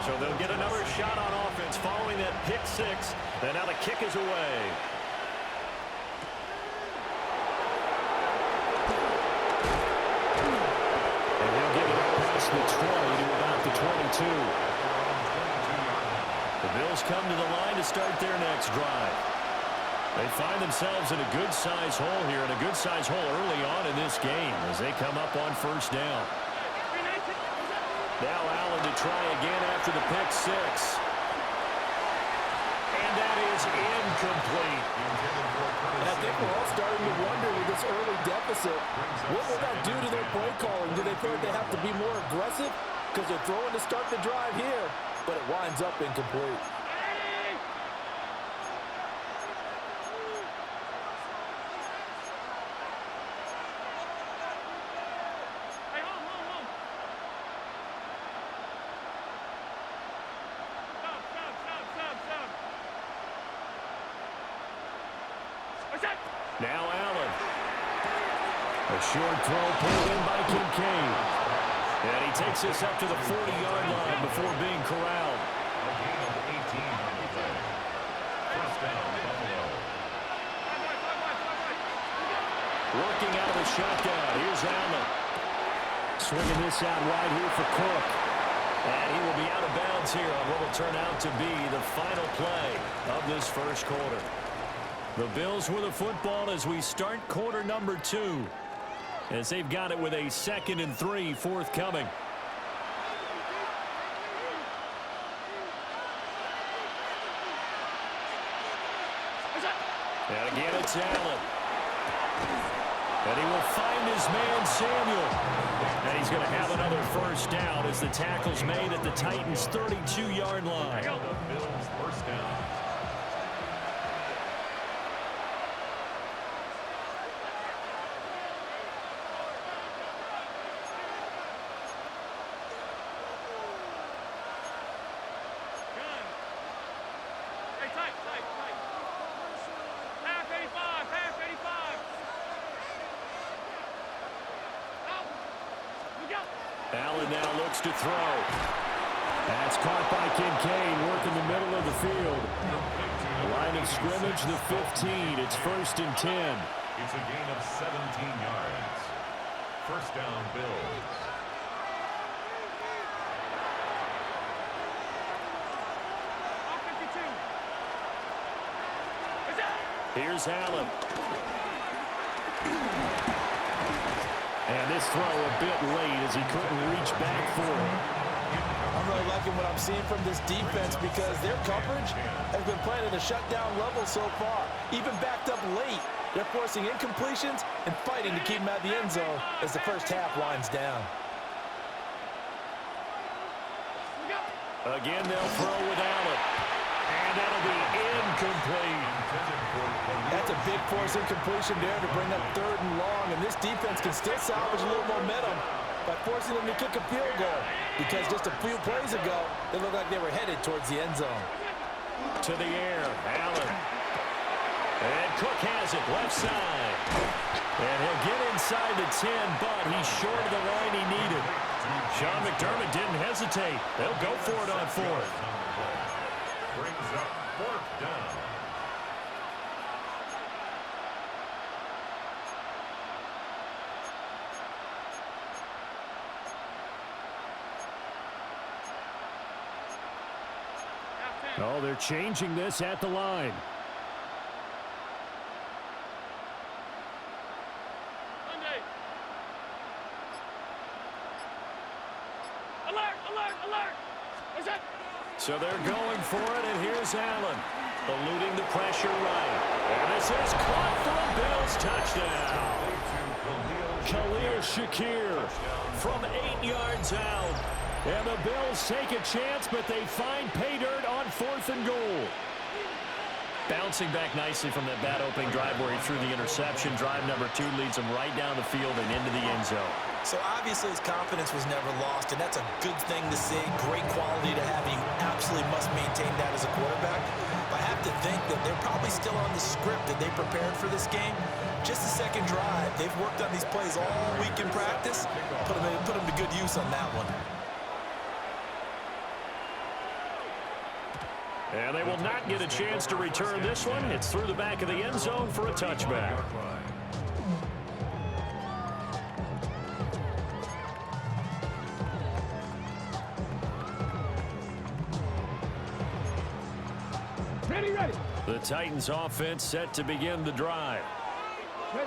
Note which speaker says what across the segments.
Speaker 1: So they'll get another shot on offense following that pick six. And now the kick is away. And he'll give it up past the 20 to about the 22. The Bills come to the line to start their next drive. They find themselves in a good-sized hole here, and a good-sized hole early on in this game as they come up on first down. Now Allen to try again after the pick six. And that is incomplete.
Speaker 2: And I think we're all starting to wonder with this early deficit, what will that do to their play calling? Do they feel like they have to be more aggressive? Because they're throwing to start the drive here, but it winds up incomplete.
Speaker 1: Now Allen. A short throw pulled in by Kincaid. And he takes this up to the 40-yard line before being corralled. Working out of the shotgun. Here's Allen. Swinging this out wide here for Cook. And he will be out of bounds here on what will turn out to be the final play of this first quarter. The Bills with the football as we start quarter number 2. As they've got it with a 2nd and 3 forthcoming. And again it's Allen. And he will find his man Samuel. And he's going to have another first down as the tackle's made at the Titans' 32-yard line.
Speaker 3: Bills first down.
Speaker 1: Allen now looks to throw. That's caught by Kincaid, working the middle of the field. Line of scrimmage, the 15. It's 1st and 10.
Speaker 3: It's a gain of 17 yards. First down, Bills.
Speaker 1: Here's Allen. And this throw a bit late as he couldn't reach back for it.
Speaker 2: I'm really liking what I'm seeing from this defense because their coverage has been playing at a shutdown level so far. Even backed up late, they're forcing incompletions and fighting to keep them out of the end zone as the first half winds down.
Speaker 1: Again, they'll throw with Allen. And that'll be incomplete.
Speaker 2: That's a big force incompletion there to bring up 3rd and long, and this defense can still salvage a little momentum by forcing them to kick a field goal because just a few plays ago, they looked like they were headed towards the end zone.
Speaker 1: To the air, Allen. And Cook has it, left side. And he'll get inside the 10, but he's short of the line he needed. Sean McDermott didn't hesitate. They'll go for it on 4th.
Speaker 3: Brings up 4th down.
Speaker 1: Oh, they're changing this at the line.
Speaker 4: Alert, alert, alert. What's that?
Speaker 1: So they're going for it, and here's Allen. Eluding the pressure right. And this is caught for a Bills touchdown. Khalil Shakir from 8 yards out. And the Bills take a chance, but they find pay dirt on 4th and goal. Bouncing back nicely from that bad opening drive where he threw the interception. Drive number 2 leads him right down the field and into the end zone.
Speaker 5: So obviously his confidence was never lost, and that's a good thing to see. Great quality to have, and you absolutely must maintain that as a quarterback. But I have to think that they're probably still on the script that they prepared for this game. Just the second drive. They've worked on these plays all week in practice. Put them to good use on that one.
Speaker 1: And they will not get a chance to return this one. It's through the back of the end zone for a touchback.
Speaker 4: Ready.
Speaker 1: The Titans offense set to begin the drive.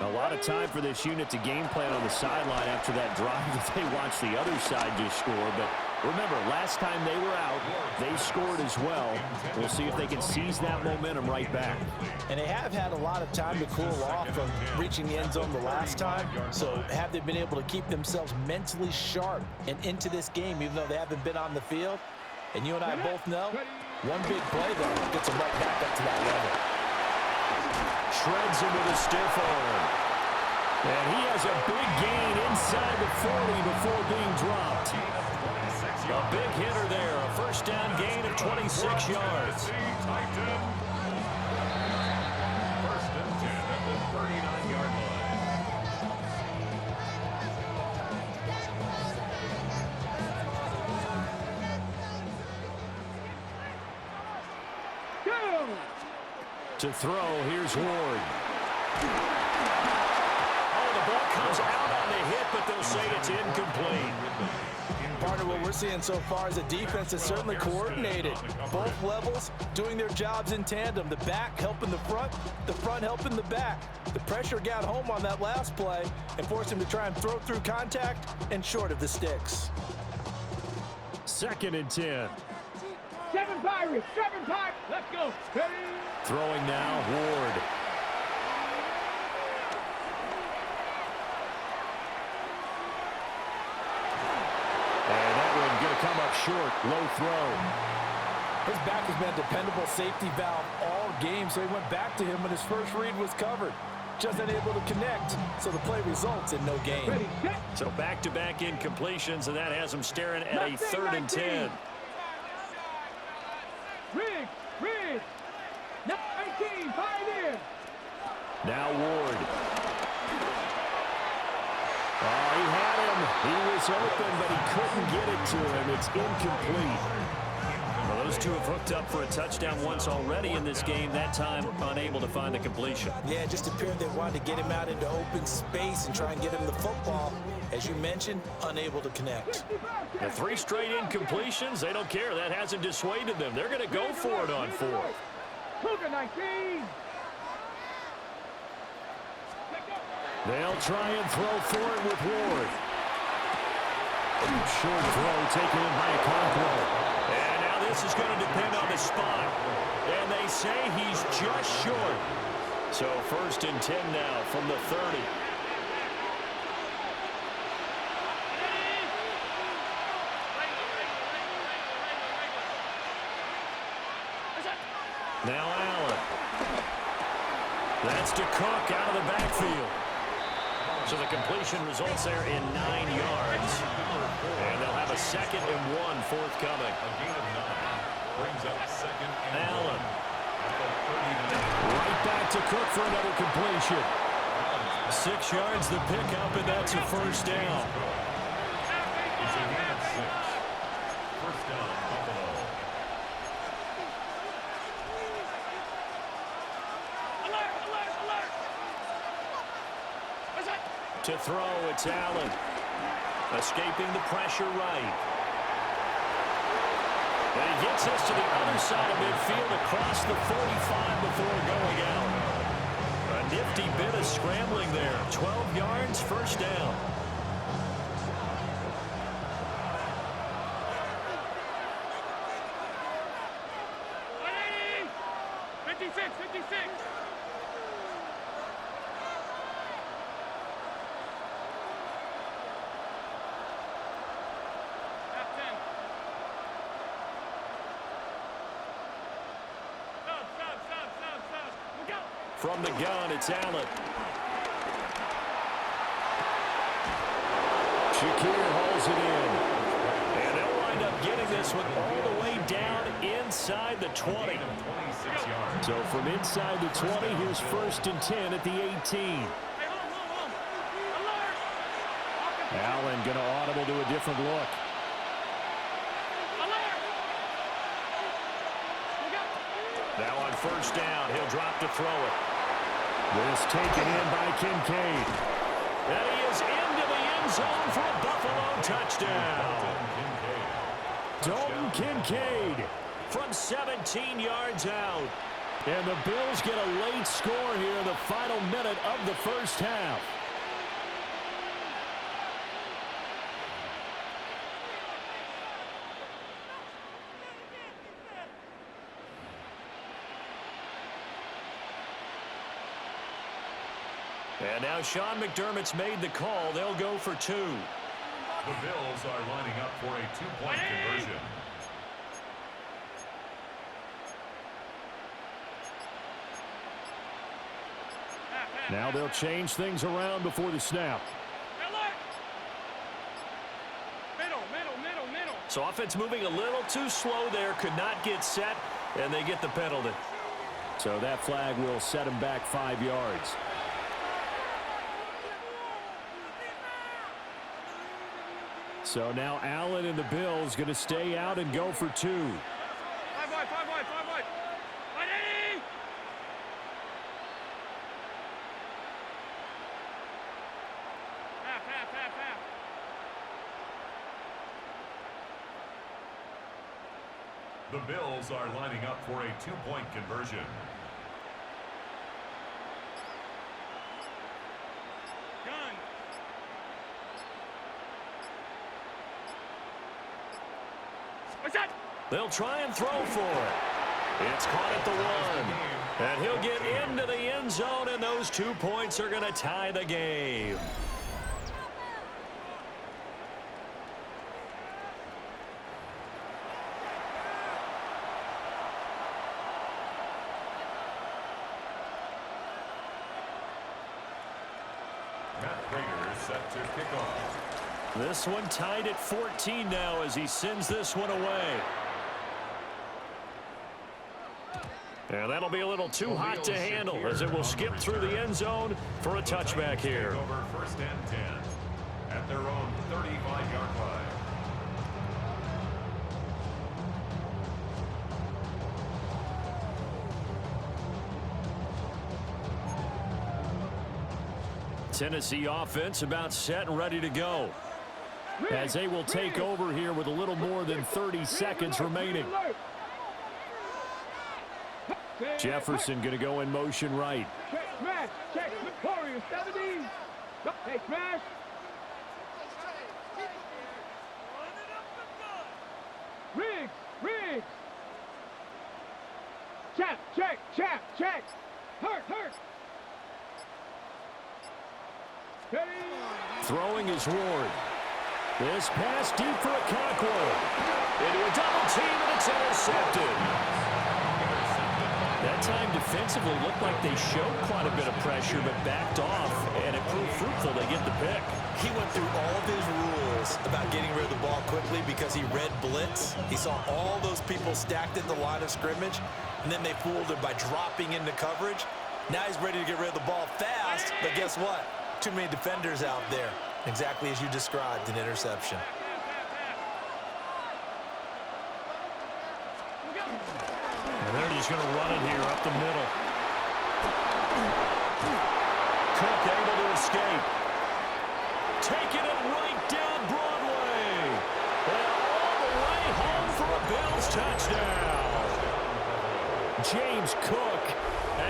Speaker 1: A lot of time for this unit to game plan on the sideline after that drive that they watched the other side just score. But remember, last time they were out, they scored as well. We'll see if they can seize that momentum right back.
Speaker 2: And they have had a lot of time to cool off from reaching the end zone the last time. So have they been able to keep themselves mentally sharp and into this game, even though they haven't been on the field? And you and I both know, one big play, though, gets them right back up to that level.
Speaker 1: Shreds him with a stiff arm. And he has a big gain inside the 40 before being dropped. A big hitter there, a first down gain of 26 yards.
Speaker 3: First and 10 at the 39-yard line.
Speaker 4: Go!
Speaker 1: To throw, here's Ward. Oh, the ball comes out on the hit, but they'll say it's incomplete.
Speaker 2: Partner, what we're seeing so far is a defense that's certainly coordinated. Both levels doing their jobs in tandem. The back helping the front helping the back. The pressure got home on that last play and forced him to try and throw through contact and short of the sticks.
Speaker 1: 2nd and 10.
Speaker 4: 7 Pirates. Let's go. Ready.
Speaker 1: Throwing now, Ward. And that one going to come up short. Low throw.
Speaker 2: His back has been a dependable safety valve all game, so he went back to him when his first read was covered. Just unable to connect, so the play results in no gain.
Speaker 4: Ready. Set.
Speaker 1: So back-to-back incompletions, and that has them staring at a 3rd and 10.
Speaker 4: Rig. 19. Pioneer.
Speaker 1: Now Ward. Oh, he had him. He was open, but he couldn't get it to him. It's incomplete. Well, those two have hooked up for a touchdown once already in this game, that time unable to find the completion.
Speaker 5: Yeah, it just appeared they wanted to get him out into open space and try and get him the football. As you mentioned, unable to connect.
Speaker 1: The 3 straight incompletions, they don't care. That hasn't dissuaded them. They're going to go for it on 4th.
Speaker 4: Cougar 19.
Speaker 1: They'll try and throw for it with Ward. Short throw taken in by Okonkwo. And now this is going to depend on the spot. And they say he's just short. So 1st and 10 now from the 30. Now Allen. That's to Cook out of the backfield. So the completion results there in 9 yards. And they'll have a 2nd and 1 forthcoming.
Speaker 3: A gain of 9 brings up 2nd and
Speaker 1: Allen.
Speaker 3: 1.
Speaker 1: Right back to Cook for another completion. 6 yards the pickup, and that's a first down.
Speaker 3: It's a gain of 6. First down, Buffalo.
Speaker 4: Alert.
Speaker 1: To throw, it's Allen. Escaping the pressure right. And he gets us to the other side of midfield across the 45 before going out. A nifty bit of scrambling there. 12 yards, first down.
Speaker 4: Ready. 56.
Speaker 1: From the gun, it's Allen. Shakir hauls it in. And they'll wind up getting this one all the way down inside the 20.
Speaker 3: 26 yards.
Speaker 1: So from inside the 20, here's 1st and 10 at the 18. Allen going to audible to a different look. Now on first down, he'll drop to throw it. This taken in by Kincaid. And he is into the end zone for a Buffalo touchdown. Dalton Kincaid from 17 yards out. And the Bills get a late score here in the final minute of the first half. And now Sean McDermott's made the call. They'll go for two.
Speaker 3: The Bills are lining up for a two-point conversion.
Speaker 1: Now they'll change things around before the snap. So offense moving a little too slow there. Could not get set, and they get the penalty. So that flag will set him back 5 yards. So now Allen and the Bills going to stay out and go for two.
Speaker 4: 5 wide, 5 wide, 5 wide. Ready? Half.
Speaker 3: The Bills are lining up for a two-point conversion.
Speaker 1: They'll try and throw for it. It's caught at the 1. And he'll get into the end zone, and those 2 points are going to tie the game.
Speaker 3: Matt Prater set to kick off.
Speaker 1: This one tied at 14 now as he sends this one away. And that'll be a little too hot to handle as it will skip through the end zone for a touchback here.
Speaker 3: Over first and 10 at their own 35-yard line.
Speaker 1: Tennessee offense about set and ready to go as they will take over here with a little more than 30 seconds remaining. Jefferson going to go in motion right.
Speaker 4: Check, smash, check, Warriors, 70. Hey, smash. Riggs. Check. Hurt. Steady. Throwing is Ward. This pass deep for a Cockrell. Into a double team, and it's intercepted. That time defensively looked like they showed quite a bit of pressure but backed off, and it proved fruitful. They get the pick.
Speaker 5: He went through all of his rules about getting rid of the ball quickly because he read blitz. He saw all those people stacked at the line of scrimmage, and then they fooled him by dropping into coverage. Now he's ready to get rid of the ball fast, but guess what? Too many defenders out there. Exactly as you described, an interception.
Speaker 1: And they're just going to run it here up the middle. Cook able to escape. Taking it right down Broadway. And all the way home for a Bills touchdown. James Cook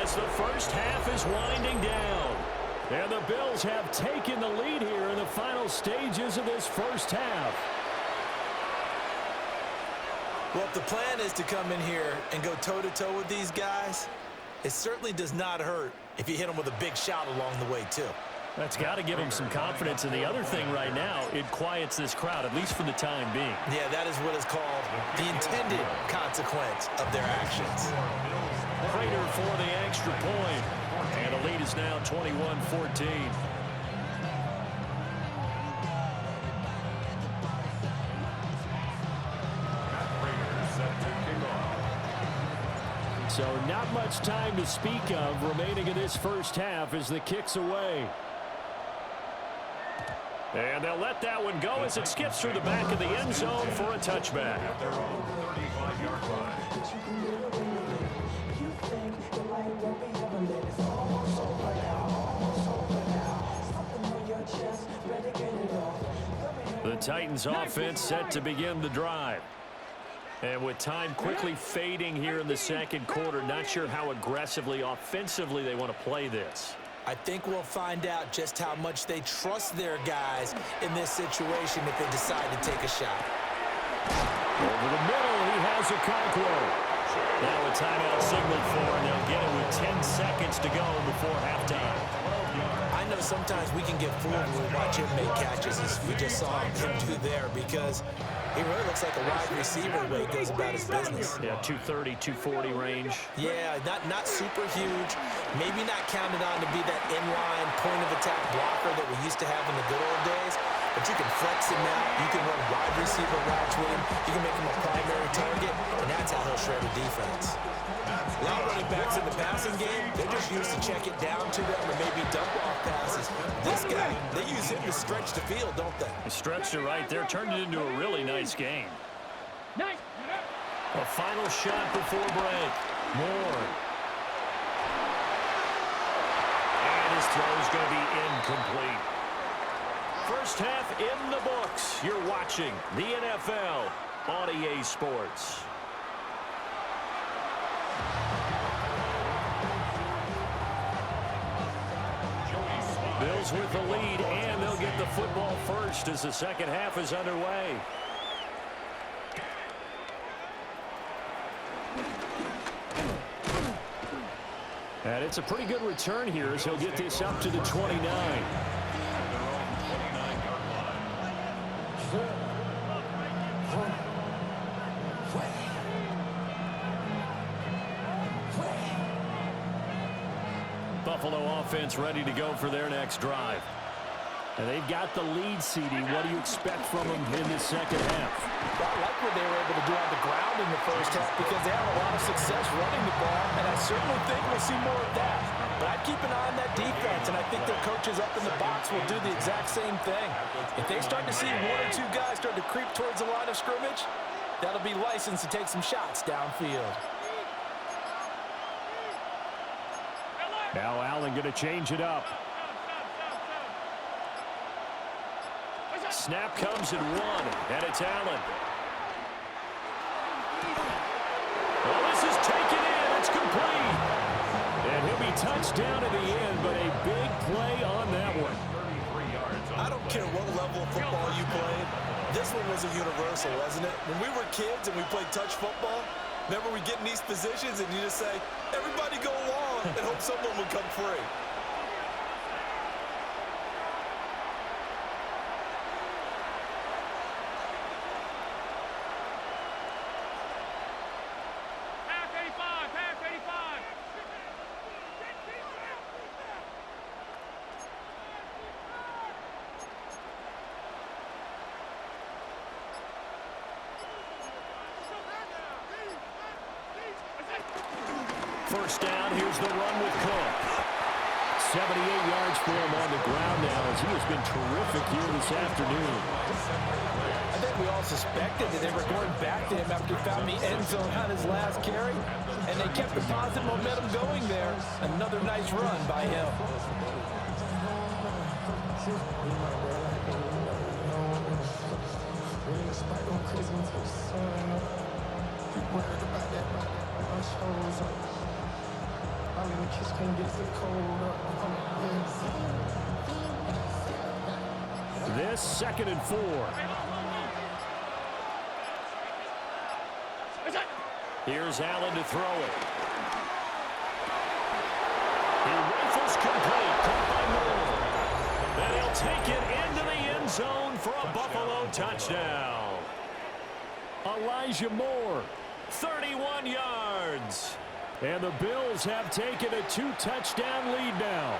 Speaker 1: as the first half is winding down. And the Bills have taken the lead here in the final stages of this first half.
Speaker 5: Well, if the plan is to come in here and go toe-to-toe with these guys, it certainly does not hurt if you hit them with a big shout along the way, too.
Speaker 1: That's got to give them some confidence. And the other thing right now, it quiets this crowd, at least for the time being.
Speaker 5: Yeah, that is what is called the intended consequence of their actions.
Speaker 1: Prater for the extra point. And the lead is now 21-14. So not much time to speak of remaining in this first half as the kick's away.
Speaker 4: And they'll let that one go as it skips through the back of the end zone for a touchback.
Speaker 3: At their own 35-yard line.
Speaker 4: The Titans offense set to begin the drive. And with time quickly fading here in the second quarter, not sure how aggressively, offensively they want to play this.
Speaker 5: I think we'll find out just how much they trust their guys in this situation if they decide to take a shot.
Speaker 4: Over the middle, he has Okonkwo. Now a timeout signaled for, and they'll get it with 10 seconds to go before halftime.
Speaker 5: I know sometimes we can get fooled when we watch him make catches, as we just saw him do there, because he really looks like a wide receiver the way he goes about his business.
Speaker 4: Yeah, 230, 240 range.
Speaker 5: Yeah, not super huge. Maybe not counted on to be that inline point-of-attack blocker that we used to have in the good old days. But you can flex him out. You can run wide receiver routes with him. You can make him a primary target, and that's how he'll shred a defense. A lot of running backs in the passing game, they're just used to check it down to them or maybe dump-off passes. This guy, they use him to stretch the field, don't they?
Speaker 4: He stretched it right there, turned it into a really nice game. A final shot before break. Moore. And his throw's going to be incomplete. First half in the books. You're watching the NFL on EA Sports. Bills with the lead, and they'll get the football first as the second half is underway. And it's a pretty good return here as he'll get this up to the 29. Buffalo offense ready to go for their next drive. And they've got the lead, CD. What do you expect from them in the second half?
Speaker 2: I like what they were able to do on the ground in the first half because they had a lot of success running the ball, and I certainly think we'll see more of that. But I'd keep an eye on that defense, and I think their coaches up in the box will do the exact same thing. If they start to see one or two guys start to creep towards the line of scrimmage, that'll be licensed to take some shots downfield.
Speaker 4: Now Allen going to change it up. Snap comes at one, and it's Allen. Well, this is taken in. It's complete. And he'll be touched down at the end, but a big play on that one.
Speaker 5: I don't care what level of football you played. This one was a universal, wasn't it? When we were kids and we played touch football, remember we get in these positions and you just say, everybody go along and hope someone would come free.
Speaker 4: First down, here's the run with Cook. 78 yards for him on the ground now as he has been terrific here this afternoon.
Speaker 2: I think we all suspected that they were going back to him after he found the end zone on his last carry, and they kept the positive momentum going there. Another nice run by him.
Speaker 4: This 2nd and 4. Here's Allen to throw it. He rifles complete, caught by Moore. And he'll take it into the end zone for a Buffalo touchdown. Elijah Moore, 31 yards. And the Bills have taken a 2-touchdown lead now.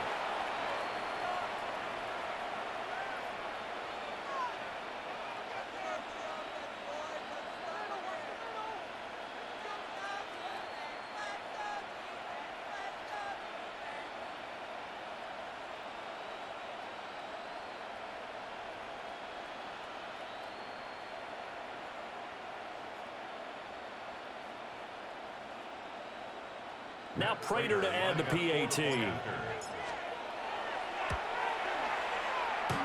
Speaker 1: Now Prater to add the PAT.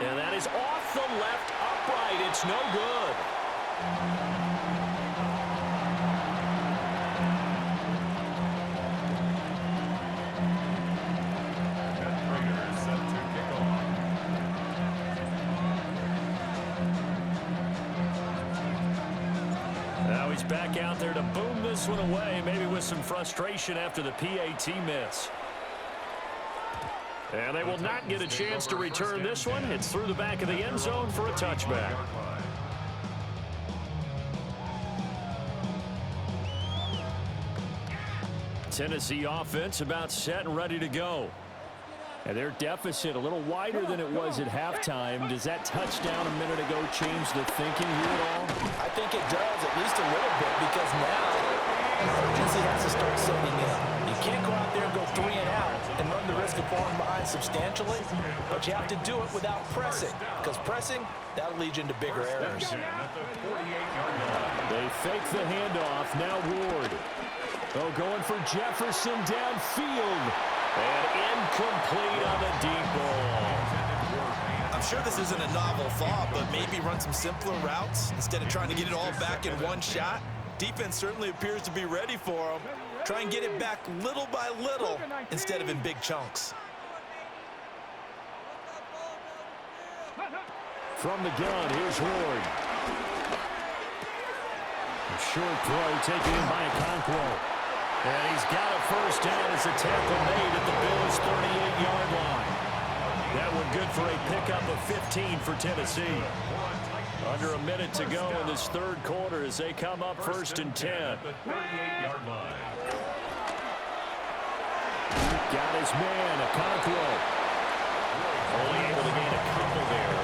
Speaker 1: And that is off the left upright. It's no good. Now he's back out there to boom this one away, maybe with some frustration after the PAT miss. And they will not get a chance to return this one. It's through the back of the end zone for a touchback. Tennessee offense about set and ready to go. And their deficit a little wider than it was at halftime. Does that touchdown a minute ago change the thinking here at all?
Speaker 2: I think it does, at least a little bit, because now urgency has to start setting in. You can't go out there and go 3 and out and run the risk of falling behind substantially, but you have to do it without pressing, because pressing, that'll lead you into bigger errors.
Speaker 1: They fake the handoff. Now Ward. Oh, going for Jefferson downfield. And incomplete on the deep ball.
Speaker 5: I'm sure this isn't a novel thought, but maybe run some simpler routes instead of trying to get it all back in one shot. Defense certainly appears to be ready for them. Try and get it back little by little instead of in big chunks.
Speaker 1: From the gun, here's Ward. A short throw taken in by Okonkwo. And he's got a first down as a tackle made at the Bills' 38-yard line. That one good for a pickup of 15 for Tennessee. Under a minute to go in this third quarter as they come up first and 10. Got his man, Okonkwo. Only able to gain a couple there.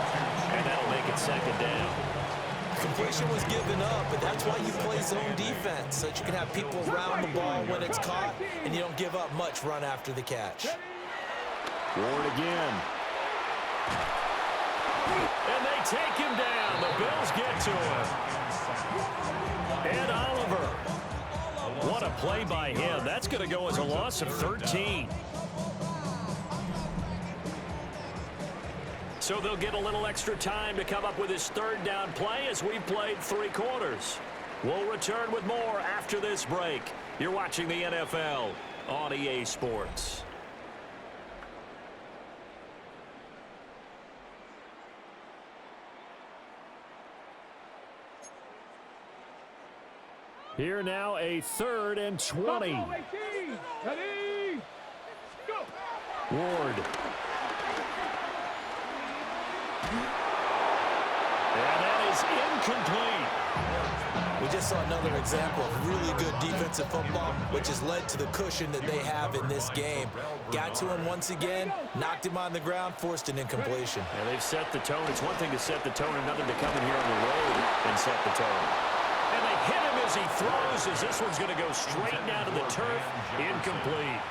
Speaker 1: And that'll make it second down.
Speaker 2: Completion was given up, but that's why you play zone defense, so that you can have people around the ball when it's caught, and you don't give up much run after the catch.
Speaker 1: Ward again. And they take him down. The Bills get to him. Ed Oliver. What a play by him. That's going to go as a loss of 13. So they'll get a little extra time to come up with his third down play as we've played 3 quarters. We'll return with more after this break. You're watching the NFL on EA Sports. Here now a 3rd and 20. Ward. And that is incomplete.
Speaker 2: We just saw another example of really good defensive football, which has led to the cushion that they have in this game. Got to him once again, knocked him on the ground, forced an incompletion.
Speaker 1: And they've set the tone. It's one thing to set the tone, another to come in here on the road and set the tone. And they hit him as he throws, as this one's going to go straight down to the turf. Incomplete.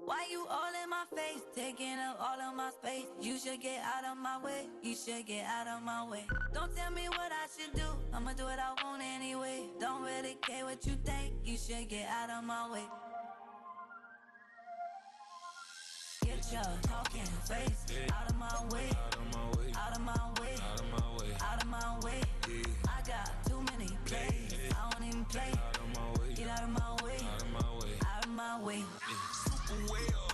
Speaker 6: Why you all in my face, taking up all of my space? You should get out of my way, you should get out of my way. Don't tell me what I should do, I'ma do what I want anyway. Don't really care what you think, you should get out of my way. Get your talking face out of my way, out of my way, out of my way, out of my way. I got too many plays, I don't even play. Get out of my way, out of my way, out of my way. Well.